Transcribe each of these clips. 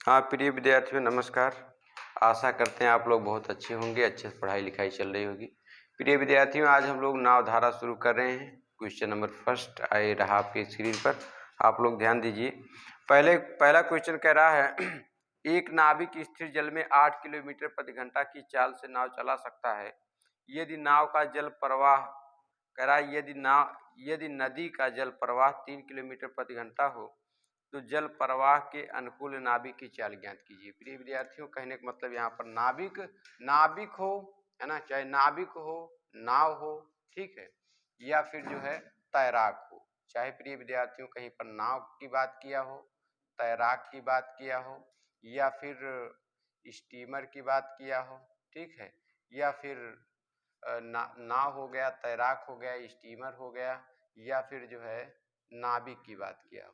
हाँ, प्रिय विद्यार्थियों नमस्कार। आशा करते हैं आप लोग बहुत अच्छे होंगे, अच्छे से पढ़ाई लिखाई चल रही होगी। प्रिय विद्यार्थियों आज हम लोग नावधारा शुरू कर रहे हैं। क्वेश्चन नंबर फर्स्ट आए रहा आपकी स्क्रीन पर, आप लोग ध्यान दीजिए। पहला क्वेश्चन कह रहा है एक नाविक स्थिर जल में 8 किलोमीटर प्रति घंटा की चाल से नाव चला सकता है यदि नाव का जल प्रवाह कह रहा है यदि नदी का जल प्रवाह 3 किलोमीटर प्रति घंटा हो तो जल प्रवाह के अनुकूल नाविक की चाल ज्ञात कीजिए। प्रिय विद्यार्थियों कहने का मतलब यहाँ पर नाविक हो, है ना, चाहे नाविक हो, नाव हो, ठीक है, या फिर जो है तैराक हो। चाहे प्रिय विद्यार्थियों कहीं पर नाव की बात किया हो, तैराक की बात किया हो, या फिर स्टीमर की बात किया हो, ठीक है, या फिर नाव हो गया, तैराक हो गया, स्टीमर हो गया, या फिर जो है नाविक की बात किया हो।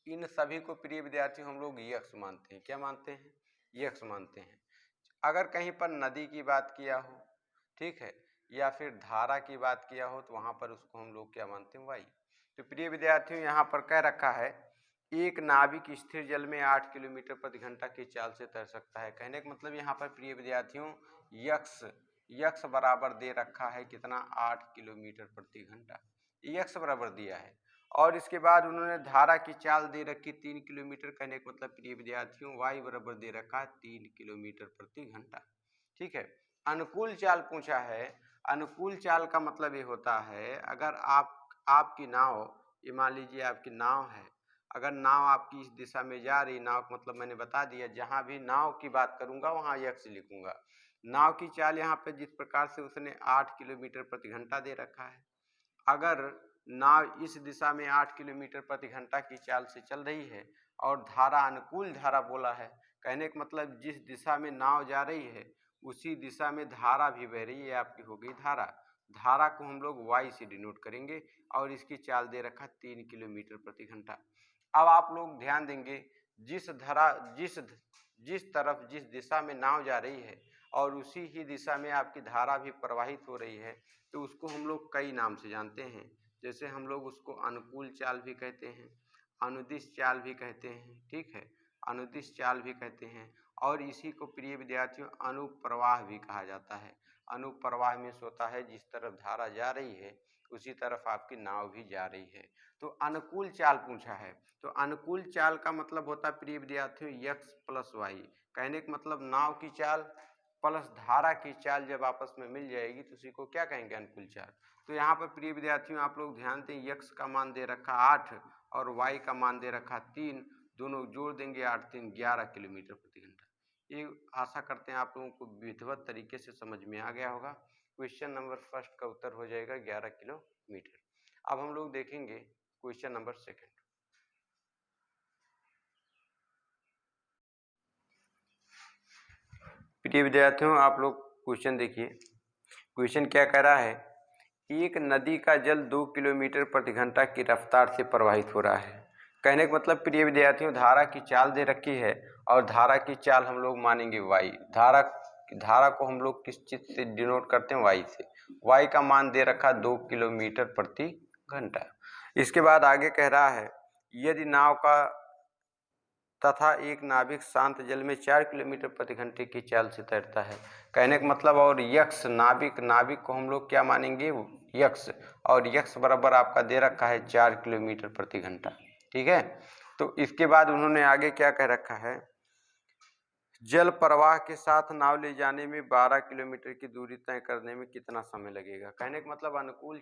इन सभी को प्रिय विद्यार्थी हम लोग यक्ष मानते हैं। क्या मानते हैं? यक्ष मानते हैं। अगर कहीं पर नदी की बात किया हो, ठीक है, या फिर धारा की बात किया हो तो वहां पर उसको हम लोग क्या मानते हैं? वायु। तो प्रिय विद्यार्थियों यहाँ पर कह रखा है एक नाविक स्थिर जल में 8 किलोमीटर प्रति घंटा की चाल से तैर सकता है। कहने का मतलब यहाँ पर प्रिय विद्यार्थियों यक्ष बराबर दे रखा है कितना? 8 किलोमीटर प्रति घंटा यक्ष बराबर दिया है। और इसके बाद उन्होंने धारा की चाल दे रखी 3 किलोमीटर। कहने का मतलब प्रिय विद्यार्थियों वायु बराबर दे रखा है 3 किलोमीटर प्रति घंटा, ठीक है। अनुकूल चाल पूछा है। अनुकूल चाल का मतलब ये होता है अगर आपकी नाव, ये मान लीजिए आपकी नाव है, अगर नाव आपकी इस दिशा में जा रही, नाव का मतलब मैंने बता दिया, जहां भी नाव की बात करूंगा वहां यक्ष लिखूंगा। नाव की चाल यहाँ पे जिस प्रकार से उसने 8 किलोमीटर प्रति घंटा दे रखा है, अगर नाव इस दिशा में 8 किलोमीटर प्रति घंटा की चाल से चल रही है और धारा अनुकूल धारा बोला है, कहने का मतलब जिस दिशा में नाव जा रही है उसी दिशा में धारा भी बह रही है, आपकी हो गई धारा। धारा को हम लोग वाई से डिनोट करेंगे और इसकी चाल दे रखा 3 किलोमीटर प्रति घंटा। अब आप लोग ध्यान देंगे जिस तरफ जिस दिशा में नाव जा रही है और उसी ही दिशा में आपकी धारा भी प्रवाहित हो रही है तो उसको हम लोग कई नाम से जानते हैं। जैसे हम लोग उसको अनुकूल चाल भी कहते हैं, अनुदिश चाल भी कहते हैं, ठीक है, अनुदिश चाल भी कहते हैं, और इसी को प्रिय विद्यार्थियों अनुप्रवाह भी कहा जाता है। अनुप्रवाह में होता है जिस तरफ धारा जा रही है उसी तरफ आपकी नाव भी जा रही है। तो अनुकूल चाल पूछा है, तो अनुकूल चाल का मतलब होता है प्रिय विद्यार्थियों यक्ष प्लस वाई। कहने का मतलब नाव की चाल प्लस धारा की चाल जब आपस में मिल जाएगी तो उसी को क्या कहेंगे? अनुकूल चाल। तो यहाँ पर प्रिय विद्यार्थियों आप लोग ध्यान दें, यक्ष का मान दे रखा 8 और वाई का मान दे रखा 3, दोनों जोड़ देंगे 8 3 11 किलोमीटर प्रति घंटा। ये आशा करते हैं आप लोगों को विधिवत तरीके से समझ में आ गया होगा। क्वेश्चन नंबर फर्स्ट का उत्तर हो जाएगा 11 किलोमीटर। अब हम लोग देखेंगे क्वेश्चन नंबर सेकंड। प्रिय विद्यार्थियों आप लोग क्वेश्चन देखिए। क्वेश्चन क्या कह रहा है? एक नदी का जल 2 किलोमीटर प्रति घंटा की रफ्तार से प्रवाहित हो रहा है। कहने का मतलब प्रिय विद्यार्थियों धारा की चाल दे रखी है और धारा की चाल हम लोग मानेंगे वाई। धारा को हम लोग किस चीज से डिनोट करते हैं? वाई से। वाई का मान दे रखा 2 किलोमीटर प्रति घंटा। इसके बाद आगे कह रहा है यदि नाव का तथा एक नाविक शांत जल में 4 किलोमीटर प्रति घंटे की चाल से तैरता है। कहने का मतलब और यक्ष नाविक को हम लोग क्या मानेंगे? यक्ष, और यक्ष बराबर आपका दे रखा है 4 किलोमीटर प्रति घंटा, ठीक है। तो इसके बाद उन्होंने आगे क्या कह रखा है? जल प्रवाह के साथ नाव ले जाने में 12 किलोमीटर की दूरी तय करने में कितना समय लगेगा। कहने का मतलब अनुकूल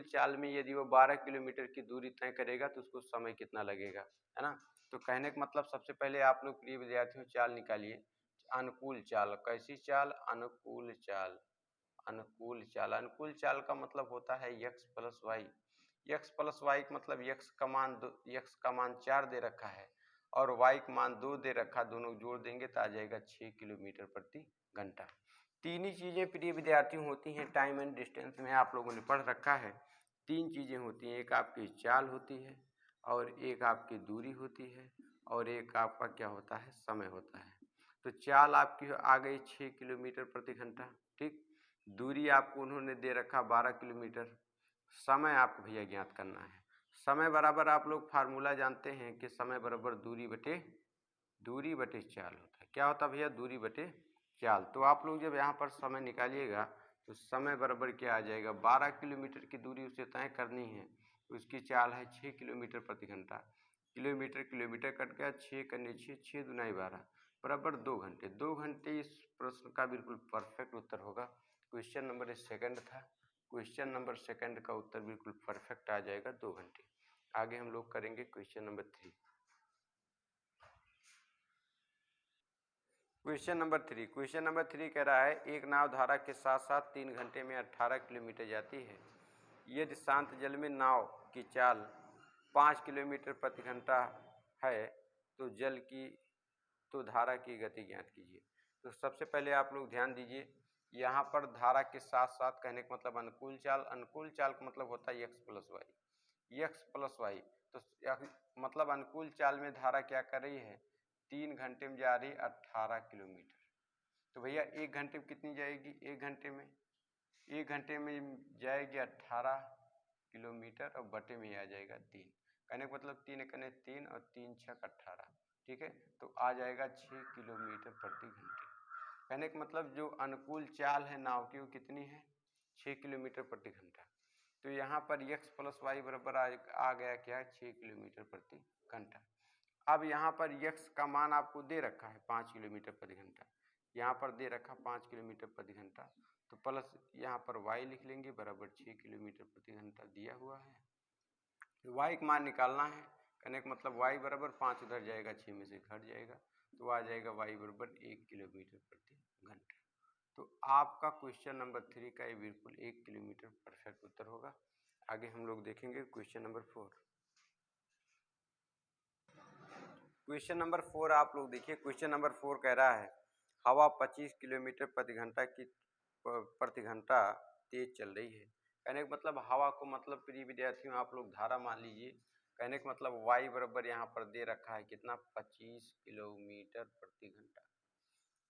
चाल में यदि वो 12 किलोमीटर की दूरी तय करेगा तो उसको समय कितना लगेगा, है ना। तो कहने का मतलब सबसे पहले आप लोग प्रिय विद्यार्थियों चाल निकालिए। अनुकूल चाल, कैसी चाल? अनुकूल चाल। अनुकूल चाल का मतलब होता है यक्ष प्लस वाई। यक्ष प्लस वाई का मतलब यक्ष का मान 4 दे रखा है और वाई का मान 2 दे रखा, दोनों जोड़ देंगे तो आ जाएगा 6 किलोमीटर प्रति घंटा। तीन ही चीजें प्रिय विद्यार्थी होती हैं टाइम एंड डिस्टेंस में, आप लोगों ने पढ़ रखा है। 3 चीजें होती हैं, एक आपकी चाल होती है और एक आपकी दूरी होती है और एक आपका क्या होता है? समय होता है। तो चाल आपकी आ गई 6 किलोमीटर प्रति घंटा, ठीक। दूरी आपको उन्होंने दे रखा 12 किलोमीटर। समय आपको भैया ज्ञात करना है। समय बराबर आप लोग फार्मूला जानते हैं कि समय बराबर दूरी बटे चाल होता है। क्या होता है भैया? दूरी बटे चाल। तो आप लोग जब यहाँ पर समय निकालिएगा तो समय बराबर क्या आ जाएगा? 12 किलोमीटर की दूरी उसे तय करनी है, उसकी चाल है 6 किलोमीटर प्रति घंटा। किलोमीटर किलोमीटर कट गया, 6 करने 6, 6 दूना 12 बराबर 2 घंटे। 2 घंटे इस प्रश्न का बिल्कुल परफेक्ट उत्तर होगा। क्वेश्चन नंबर सेकंड था, क्वेश्चन नंबर सेकंड का उत्तर बिल्कुल परफेक्ट आ जाएगा 2 घंटे। आगे हम लोग करेंगे क्वेश्चन नंबर 3। क्वेश्चन नंबर 3 कह रहा है एक नाव धारा के साथ साथ 3 घंटे में 18 किलोमीटर जाती है। यदि शांत जल में नाव की चाल 5 किलोमीटर प्रति घंटा है तो धारा की गति ज्ञात कीजिए। तो सबसे पहले आप लोग ध्यान दीजिए, यहाँ पर धारा के साथ साथ कहने का मतलब अनुकूल चाल का मतलब होता है x प्लस वाई। तो मतलब अनुकूल चाल में धारा क्या कर रही है? 3 घंटे में जा रही 18 किलोमीटर। तो भैया 1 घंटे में कितनी जाएगी? 1 घंटे में जाएगी 18 किलोमीटर और बटे में आ जाएगा 3। कहने का मतलब 3 कने 3 और 3 छक 18, ठीक है। तो आ जाएगा 6 किलोमीटर प्रति घंटे। कहने का मतलब जो अनुकूल चाल है नाव की वो कितनी है? 6 किलोमीटर प्रति घंटा। तो यहाँ पर x प्लस वाई बराबर आ गया क्या है? 6 किलोमीटर प्रति घंटा। अब यहाँ पर x का मान आपको दे रखा है 5 किलोमीटर प्रति घंटा, यहाँ पर दे रखा 5 किलोमीटर प्रति घंटा, तो प्लस यहाँ पर y लिख लेंगे बराबर 6 किलोमीटर प्रति घंटा दिया हुआ है। तो y का मान निकालना है, कहने का मतलब y बराबर 5 उधर जाएगा, 6 में से घट जाएगा, तो आ जाएगा y बराबर 1 किलोमीटर प्रति घंटा। तो आपका क्वेश्चन नंबर 3 का ये बिल्कुल 1 किलोमीटर परफेक्ट उत्तर होगा। आगे हम लोग देखेंगे क्वेश्चन नंबर 4। क्वेश्चन नंबर 4 आप लोग देखिए, क्वेश्चन नंबर 4 कह रहा है हवा 25 किलोमीटर प्रति घंटा तेज चल रही है। कहने का मतलब हवा को मतलब प्रिय विद्यार्थियों आप लोग धारा मान लीजिए। कहने का मतलब y बराबर यहाँ पर दे रखा है कितना? 25 किलोमीटर प्रति घंटा।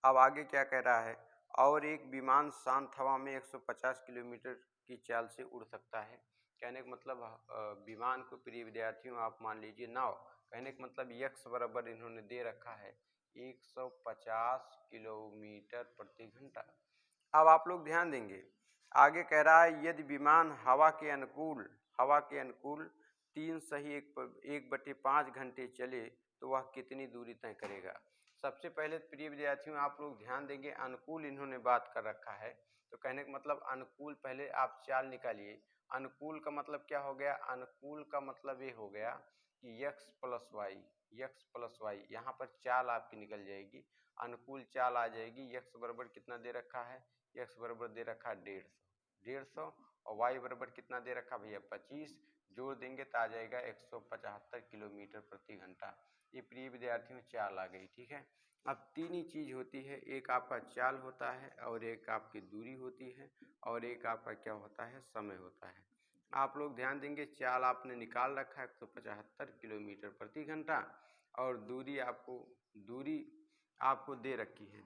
अब आगे क्या कह रहा है? और एक विमान शांत हवा में 150 किलोमीटर की चाल से उड़ सकता है। कहने का मतलब विमान को प्रिय विद्यार्थियों आप मान लीजिए नाव। कहने का मतलब x बराबर इन्होंने दे रखा है 150 किलोमीटर प्रति घंटा। अब आप लोग ध्यान देंगे, आगे कह रहा है यदि विमान हवा के अनुकूल 3 सही 1/5 घंटे चले तो वह कितनी दूरी तय करेगा। सबसे पहले प्रिय विद्यार्थियों आप लोग ध्यान देंगे, अनुकूल इन्होंने बात कर रखा है, तो कहने का मतलब अनुकूल पहले आप चाल निकालिए। अनुकूल का मतलब क्या हो गया? अनुकूल का मतलब ये हो गया कि x प्लस वाई यहाँ पर चाल आपकी निकल जाएगी, अनुकूल चाल आ जाएगी। x बराबर कितना दे रखा है? x बराबर दे रखा 150 और y बराबर कितना दे रखा भैया? 25, जोड़ देंगे तो आ जाएगा 175 किलोमीटर प्रति घंटा। ये प्रिय विद्यार्थियों चाल आ गई, ठीक है। अब तीन ही चीज होती है, एक आपका चाल होता है और एक आपकी दूरी होती है और एक आपका क्या होता है? समय होता है। आप लोग ध्यान देंगे, चाल आपने निकाल रखा है 175 किलोमीटर प्रति घंटा और दूरी आपको दे रखी है,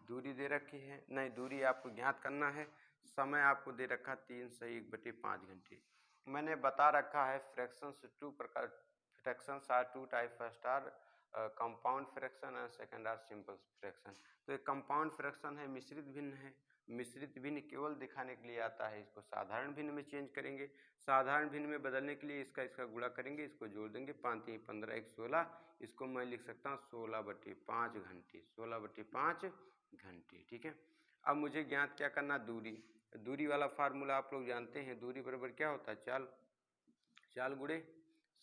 दूरी आपको ज्ञात करना है। समय आपको दे रखा 3 से 1/5 घंटे। मैंने बता रखा है fractions are 2 type, first are compound fraction and second are simple fraction. तो एक कंपाउंड फ्रैक्शन है, मिश्रित भिन्न है। मिश्रित भिन्न केवल दिखाने के लिए आता है, इसको साधारण भिन्न में चेंज करेंगे। साधारण भिन्न में बदलने के लिए इसका गुणा करेंगे, इसको जोड़ देंगे, 5 3 15 1 16, इसको मैं लिख सकता हूँ 16/5 घंटे, 16/5 घंटे, ठीक है। अब मुझे ज्ञात क्या करना? दूरी वाला फार्मूला आप लोग जानते हैं, दूरी बराबर क्या होता है? चाल गुणे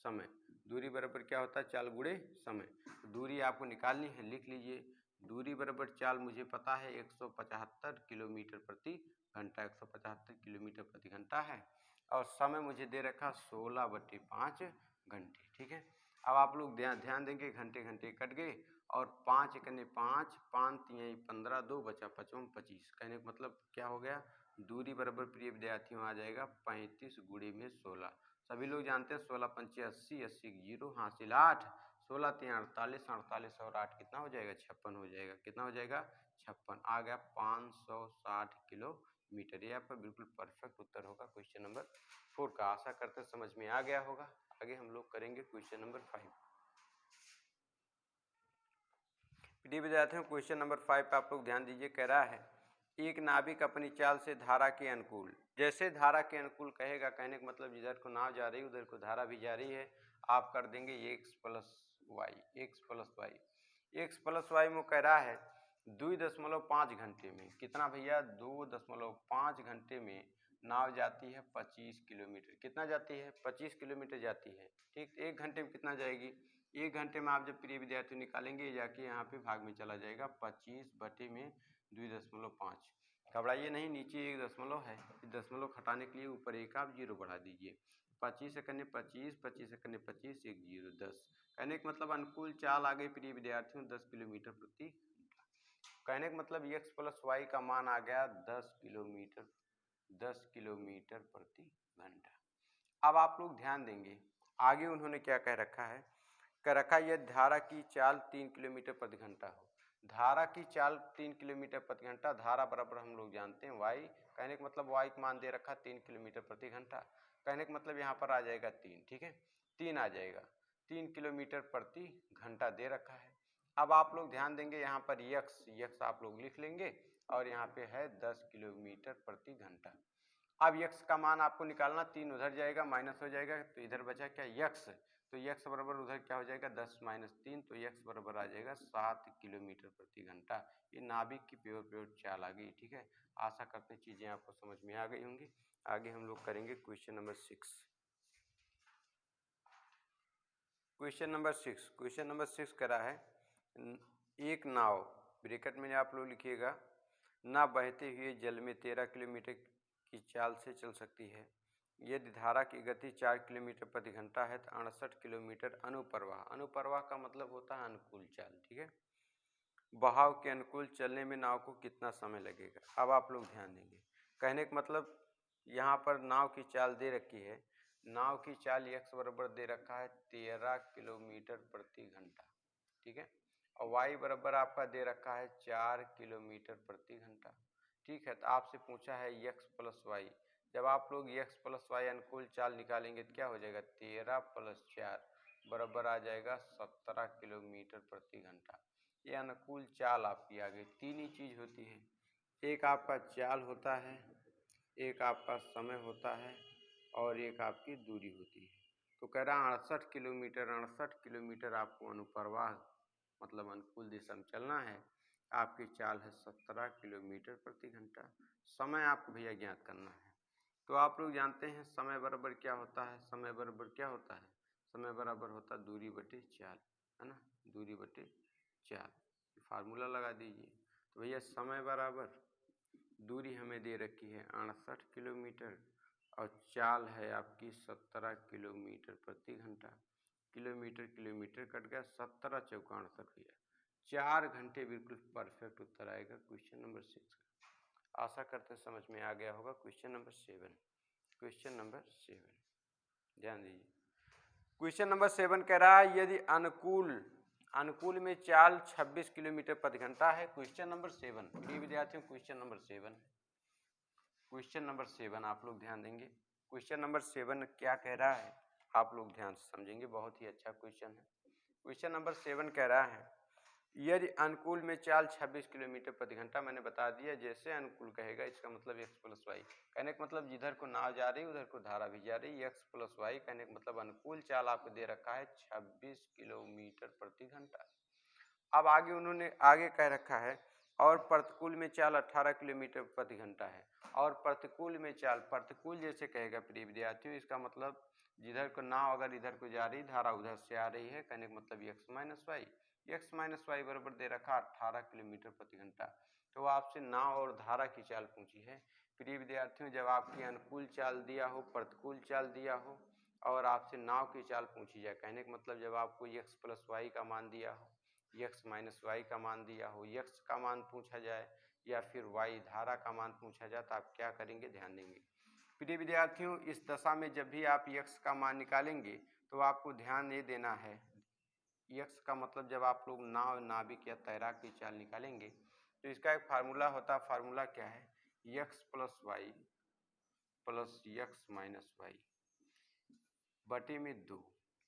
समय। दूरी बराबर क्या होता है? चाल गुणे समय। दूरी आपको निकालनी है, लिख लीजिए। दूरी बराबर चाल मुझे पता है 175 किलोमीटर प्रति घंटा, 175 किलोमीटर प्रति घंटा है और समय मुझे दे रखा 16/5 घंटे, ठीक है। अब आप लोग ध्यान देंगे, घंटे घंटे कट गए और 5 कने 5, 5 3 15, 2 बचा 5 25। कहने का मतलब क्या हो गया? दूरी बराबर प्रिय विद्यार्थियों आ जाएगा 35 गुणे में 16। सभी लोग जानते हैं 16 पंचे 80, 80 जीरो हासिल 8, 16 3 48, 48 और 8 कितना हो जाएगा? 56 हो जाएगा। कितना हो जाएगा? 56 आ गया 560 मीटर। ये आपका बिल्कुल परफेक्ट उत्तर होगा क्वेश्चन नंबर 4 का। आशा करते हैं समझ में आ गया होगा। आगे हम लोग करेंगे क्वेश्चन नंबर 5। प्रिय विद्यार्थियों, क्वेश्चन नंबर 5 पे आप लोग ध्यान दीजिए। कह रहा है एक नाविक अपनी चाल से धारा के अनुकूल, जैसे धारा के अनुकूल कहेगा, कहने का मतलब जिधर को नाव जा रही है उधर को धारा भी जा रही है, आप कर देंगे X plus Y, X plus Y. X plus Y में कह रहा है 2.5 घंटे में, कितना भैया, 2.5 घंटे में नाव जाती है 25 किलोमीटर। कितना जाती है, 25 किलोमीटर जाती है। ठीक, एक घंटे में कितना जाएगी, एक घंटे में आप जब प्रिय विद्यार्थी निकालेंगे जाके यहाँ पे भाग में चला जाएगा, 25 बटे में 2.5। घबराइए नहीं, नीचे एक दशमलव है, दशमलव हटाने के लिए ऊपर एक आप जीरो बढ़ा दीजिए। 25 से करने 25, 25 से करने 25, एक जीरो 10। कहने का मतलब अनुकूल चाल आ गई प्रिय विद्यार्थियों 10 किलोमीटर प्रति घंटा। कहने का मतलब एक्स प्लस वाई का मान आ गया 10 किलोमीटर, 10 किलोमीटर प्रति घंटा। अब आप लोग ध्यान देंगे आगे उन्होंने क्या कह रखा है, कह रखा है यदि धारा की चाल 3 किलोमीटर प्रति घंटा हो। धारा की चाल 3 किलोमीटर प्रति घंटा, धारा बराबर हम लोग जानते हैं वाई। कहने का मतलब वाई का मान दे रखा 3 किलोमीटर प्रति घंटा। कहने का मतलब यहाँ पर आ जाएगा 3, ठीक है, 3 आ जाएगा, 3 किलोमीटर प्रति घंटा दे रखा है। अब आप लोग ध्यान देंगे यहाँ पर यक्स, यक्स आप लोग लिख लेंगे और यहाँ पे है 10 किलोमीटर प्रति घंटा। अब यक्स का मान आपको निकालना, 3 उधर जाएगा माइनस हो जाएगा, तो इधर बचा क्या यक्स, तो यक्स बराबर उधर क्या हो जाएगा 10 माइनस 3, तो यक्स बराबर आ जाएगा 7 किलोमीटर प्रति घंटा। ये नाभिक की प्योर चाल आ गई, ठीक है। आशा करते हैं चीज़ें आपको समझ में आ गई होंगी। आगे हम लोग करेंगे question number 6। Question number 6, question number 6 करा है एक नाव, ब्रैकेट में आप लोग लिखिएगा, ना बहते हुए जल में 13 किलोमीटर की चाल से चल सकती है। यदि धारा की गति 4 किलोमीटर प्रति घंटा है तो 68 किलोमीटर अनुप्रवाह, अनुप्रवाह का मतलब होता है अनुकूल चाल, ठीक है, बहाव के अनुकूल चलने में नाव को कितना समय लगेगा। अब आप लोग ध्यान देंगे, कहने का मतलब यहाँ पर नाव की चाल दे रखी है, नाव की चाल एक्स बराबर दे रखा है 13 किलोमीटर प्रति घंटा, ठीक है, और वाई बराबर आपका दे रखा है 4 किलोमीटर प्रति घंटा, ठीक है। तो आपसे पूछा है यक्स प्लस वाई, जब आप लोग यक्स प्लस वाई अनुकूल चाल निकालेंगे तो क्या हो जाएगा, 13 प्लस 4 बराबर आ जाएगा 17 किलोमीटर प्रति घंटा। ये अनुकूल चाल आपकी आ गई। तीन ही चीज़ होती है, एक आपका चाल होता है, एक आपका समय होता है और एक आपकी दूरी होती है। तो कह रहा 68 किलोमीटर, 68 किलोमीटर आपको अनुप्रवाह मतलब अनुकूल दिशा में चलना है। आपकी चाल है 17 किलोमीटर प्रति घंटा। समय आपको भैया ज्ञात करना है। तो आप लोग जानते हैं समय बराबर क्या होता है, समय बराबर क्या होता है, समय बराबर होता है दूरी बटे चाल, है ना, दूरी बटे चाल, फार्मूला लगा दीजिए। तो भैया समय बराबर दूरी हमें दे रखी है 68 किलोमीटर और चाल है आपकी 17 किलोमीटर प्रति घंटा। किलोमीटर किलोमीटर कट गया, 17 चौका 68 भैया, 4 घंटे बिल्कुल परफेक्ट उत्तर आएगा क्वेश्चन नंबर 6 का। आशा करते समझ में आ गया होगा। क्वेश्चन नंबर 7, क्वेश्चन नंबर 7 ध्यान दीजिए। क्वेश्चन नंबर 7 कह रहा है यदि अनुकूल, अनुकूल में चाल 26 किलोमीटर प्रति घंटा है। क्वेश्चन नंबर 7 प्रिय विद्यार्थियों, क्वेश्चन नंबर 7, क्वेश्चन नंबर 7 आप लोग ध्यान देंगे। क्वेश्चन नंबर 7 क्या कह रहा है आप लोग ध्यान से समझेंगे, बहुत ही अच्छा क्वेश्चन है। क्वेश्चन नंबर 7 कह रहा है यदि अनुकूल में चाल 26 किलोमीटर प्रति घंटा, मैंने बता दिया जैसे अनुकूल कहेगा इसका मतलब एक्स प्लस वाई। कहने का मतलब जिधर को नाव जा रही है उधर को धारा भी जा रही है, एक्स प्लस वाई। कहने का मतलब अनुकूल चाल आपको दे रखा है 26 किलोमीटर प्रति घंटा। अब आगे उन्होंने आगे कह रखा है और प्रतिकूल में चाल 18 किलोमीटर प्रति घंटा है। और प्रतिकूल में चाल, प्रतिकूल जैसे कहेगा प्रिय विद्यार्थियों, इसका मतलब जिधर को नाव अगर इधर को जा रही, धारा उधर से आ रही है, कहने का मतलब X minus Y, X minus Y बराबर दे रखा 18 किलोमीटर प्रति घंटा। तो आपसे नाव और धारा की चाल पूछी है प्रिय विद्यार्थियों। जब आपकी अनुकूल चाल दिया हो, प्रतिकूल चाल दिया हो और आपसे नाव की चाल पूछी जाए, कहने का मतलब जब आपको एक्स प्लस वाई का मान दिया हो, एक्स माइनस वाई का मान दिया हो, एक्स का मान पूछा जाए या फिर वाई धारा का मान पूछा जाए, तो आप क्या करेंगे, ध्यान देंगे प्रिय विद्यार्थियों। इस दशा में जब भी आप एक्स का मान निकालेंगे तो आपको ध्यान ये देना है, एक्स का मतलब जब आप लोग नाव, नाविक या तैराक की चाल निकालेंगे तो इसका एक फार्मूला होता है। फार्मूला क्या है, X plus Y plus X minus Y बटे में 2।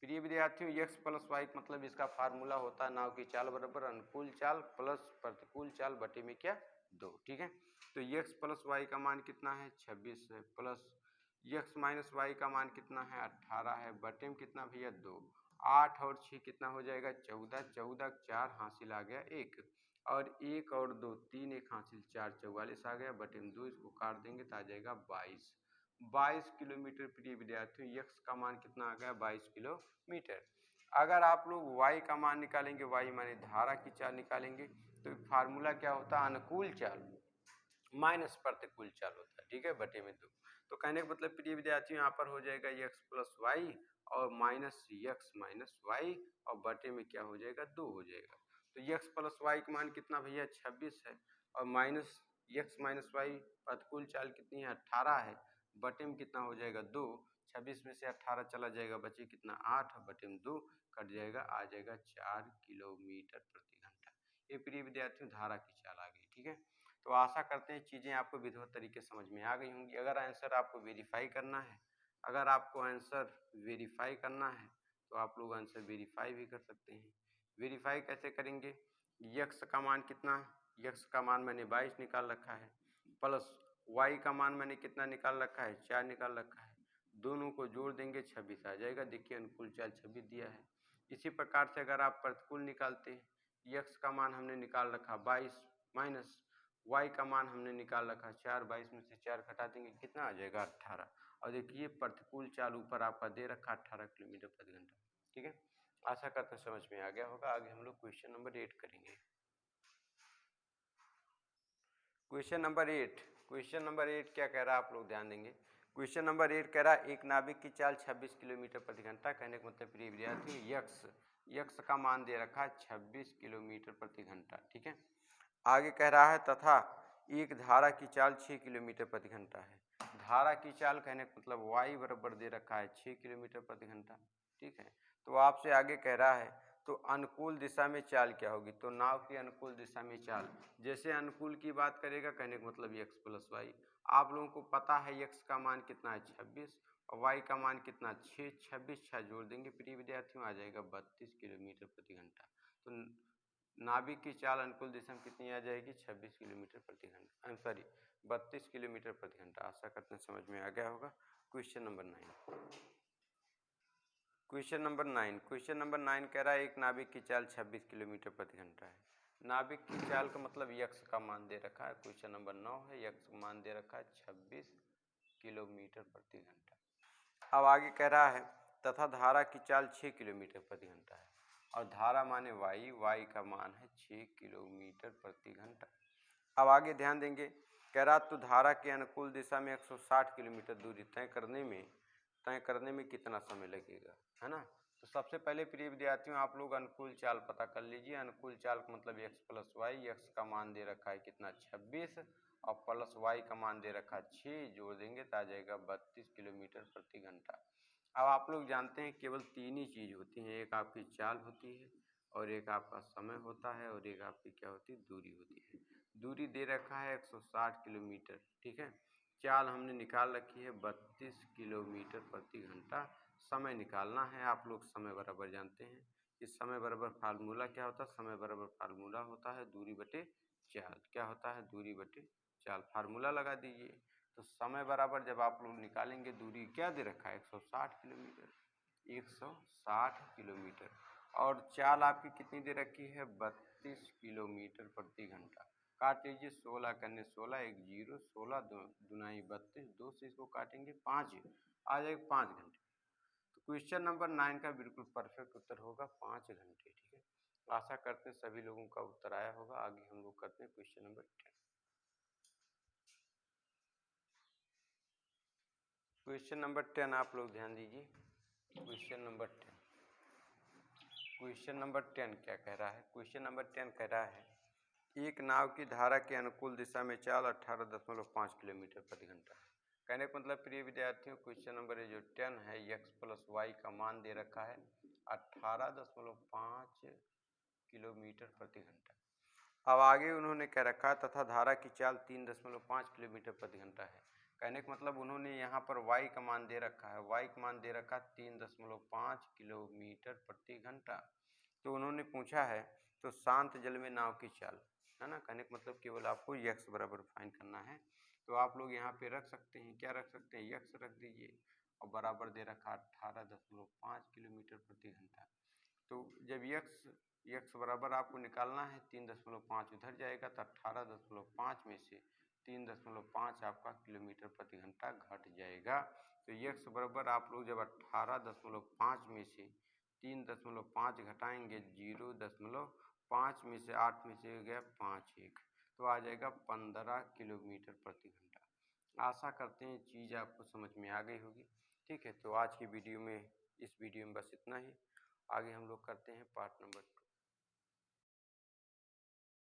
प्रिय विद्यार्थियों, यक्स प्लस वाई मतलब इसका फार्मूला होता है नाव की चाल बराबर अनुकूल चाल प्लस प्रतिकूल चाल बटे में क्या 2। ठीक है, तो यक्स प्लस वाई का मान कितना है 26 है, प्लस यक्स माइनस वाई का मान कितना है 18 है, बटे में कितना भैया 2। 8 और 6 कितना हो जाएगा 14, 14 4 हासिल आ गया 1, और 1 और 2 3, 1 हासिल 4 44 आ गया, बटे में 2 इसको काट देंगे तो आ जाएगा 22 किलोमीटर। प्रिय विद्यार्थियों, यक्स का मान कितना आ गया 22 किलोमीटर। अगर आप लोग y का मान निकालेंगे, y माने धारा की चाल निकालेंगे, तो फार्मूला क्या होता है अनुकूल चाल माइनस प्रतिकूल चाल होता है। ठीक है, बटे में 2। तो कहने का मतलब प्रिय विद्यार्थियों यहाँ पर हो जाएगा यक्स प्लस वाई और माइनस यक्स माइनस वाई और बटे में क्या हो जाएगा 2 हो जाएगा। तो यक्स प्लस वाई का मान कितना भैया 26 है और माइनस यक्स माइनस वाई प्रतिकूल चाल कितनी है 18 है, बटे में कितना हो जाएगा 2। 26 में से 18 चला जाएगा, बचे कितना 8, बटे में 2 कट जाएगा, आ जाएगा 4 किलोमीटर प्रति घंटा। ये प्रिय विद्यार्थियों धारा की चाल आ गई। ठीक है, तो आशा करते हैं चीज़ें आपको विधिवत तरीके समझ में आ गई होंगी। अगर आंसर आपको वेरीफाई करना है, अगर आपको आंसर वेरीफाई करना है तो आप लोग आंसर वेरीफाई भी कर सकते हैं। वेरीफाई कैसे करेंगे, यक्स का मान कितना, यक्स का मान मैंने 22 निकाल रखा है, प्लस वाई का मान मैंने कितना निकाल रखा है 4 निकाल रखा है, दोनों को जोड़ देंगे 26 आ जाएगा। देखिए अनुकूल चाल 26 दिया है। इसी प्रकार से अगर आप प्रतिकूल निकालते हैं, यक्स का मान हमने निकाल रखा 22 माइनस वाई का मान हमने निकाल रखा 4, 22 में से 4 घटा देंगे कितना आ जाएगा 18। और देखिए प्रतिकूल चाल ऊपर आपका दे रखा 18 किलोमीटर प्रति घंटा। ठीक है, आशा करते हैं समझ में आ गया होगा। आगे हम लोग क्वेश्चन नंबर 8 करेंगे। क्वेश्चन नंबर 8 क्या कह रहा है आप लोग ध्यान देंगे। क्वेश्चन नंबर 8 कह रहा है एक नाविक की चाल 26 किलोमीटर प्रति घंटा। कहने का मतलब प्रिय विद्यार्थी यक्स का मान दे रखा है 26 किलोमीटर प्रति घंटा। ठीक है, आगे कह रहा है तथा एक धारा की चाल 6 किलोमीटर प्रति घंटा है। धारा की चाल कहने का मतलब वाई बराबर दे रखा है 6 किलोमीटर प्रति घंटा। ठीक है, तो आपसे आगे कह रहा है तो अनुकूल दिशा में चाल क्या होगी। तो नाव की अनुकूल दिशा में चाल, जैसे अनुकूल की बात करेगा कहने का मतलब यक्स प्लस वाई। आप लोगों को पता है यक्स का मान कितना है 26 और वाई का मान कितना 6, 26 6 जोड़ देंगे प्रिय विद्यार्थियों आ जाएगा 32 किलोमीटर प्रति घंटा। तो नाविक की चाल अनुकूल दिशा में कितनी आ जाएगी 26 किलोमीटर प्रति घंटा, सॉरी 32 किलोमीटर प्रति घंटा। आशा करते हैं समझ में आ गया होगा। क्वेश्चन नंबर 9 कह रहा है एक नाविक की चाल 26 किलोमीटर प्रति घंटा है। नाविक की चाल का मतलब यक्स का मान दे रखा है। क्वेश्चन नंबर 9 है, यक्स का मान दे रखा है 26 किलोमीटर प्रति घंटा। अब आगे कह रहा है तथा धारा की चाल 6 किलोमीटर प्रति घंटा है और धारा माने वाई का मान है 6 किलोमीटर प्रति घंटा। अब आगे ध्यान देंगे, कह रहा तो धारा के अनुकूल दिशा में 160 किलोमीटर दूरी तय करने में कितना समय लगेगा, है ना। तो सबसे पहले प्रिय विद्यार्थियों आप लोग अनुकूल चाल पता कर लीजिए। अनुकूल चाल का मतलब एक्स प्लस वाई, एक्स का मान दे रखा है कितना 26 और प्लस वाई का मान दे रखा 6, जोड़ देंगे तो आ जाएगा 32 किलोमीटर प्रति घंटा। अब आप लोग जानते हैं केवल 3 ही चीज़ होती हैं, एक आपकी चाल होती है और एक आपका समय होता है और एक आपकी क्या होती है दूरी होती है। दूरी दे रखा है 160 किलोमीटर। ठीक है, चाल हमने निकाल रखी है 32 किलोमीटर प्रति घंटा। समय निकालना है, आप लोग समय बराबर जानते हैं। इस समय बराबर फार्मूला क्या होता है, समय बराबर फार्मूला होता है दूरी बटे चाल। क्या होता है दूरी बटे चाल, फार्मूला लगा दीजिए। तो समय बराबर जब आप लोग निकालेंगे, दूरी क्या दे रखा है 160 किलोमीटर, 160 किलोमीटर और चाल आपकी कितनी दे रखी है 32 किलोमीटर प्रति घंटा। काट लीजिए, 16 करने 16 एक 0, 16 दूनाई 32, 2 से इसको काटेंगे 5 आ जाएगा 5 घंटे। तो क्वेश्चन नंबर 9 का बिल्कुल परफेक्ट उत्तर होगा 5 घंटे। ठीक है, आशा करते हैं सभी लोगों का उत्तर आया होगा। आगे हम लोग करते हैं क्वेश्चन नंबर 10। क्वेश्चन नंबर 10 आप लोग ध्यान दीजिए। क्वेश्चन नंबर 10 क्या कह रहा है। क्वेश्चन नंबर 10 कह रहा है एक नाव की धारा के अनुकूल दिशा में चाल 18.5 किलोमीटर प्रति घंटा। कहने का मतलब प्रिय विद्यार्थियों क्वेश्चन नंबर जो 10 है, एक्स प्लस वाई का मान दे रखा है 18.5 किलोमीटर प्रति घंटा। अब आगे उन्होंने कह रखा तथा धारा की चाल 3.5 किलोमीटर प्रति घंटा है। कहने का मतलब उन्होंने यहाँ पर y का मान दे रखा है, y का मान दे रखा 3.5 किलोमीटर प्रति घंटा। तो उन्होंने पूछा है तो शांत जल में नाव की चाल, है ना। कहने का मतलब केवल आपको यक्स बराबर फाइन करना है। तो आप लोग यहाँ पे रख सकते हैं, क्या रख सकते हैं, यक्स रख दीजिए और बराबर दे रखा 18.5 किलोमीटर प्रति घंटा। तो जब यक्स बराबर आपको निकालना है 3.5 उधर जाएगा तो 18.5 में से 3.5 आपका किलोमीटर प्रति घंटा घट जाएगा। तो यक्स बराबर आप लोग जब 18.5 में से 3.5 घटाएंगे 0.5 में से 8 में से हो गया 5 1, तो आ जाएगा 15 किलोमीटर प्रति घंटा। आशा करते हैं चीज़ आपको समझ में आ गई होगी। ठीक है, तो आज की वीडियो में इस वीडियो में बस इतना ही। आगे हम लोग करते हैं पार्ट नंबर 2।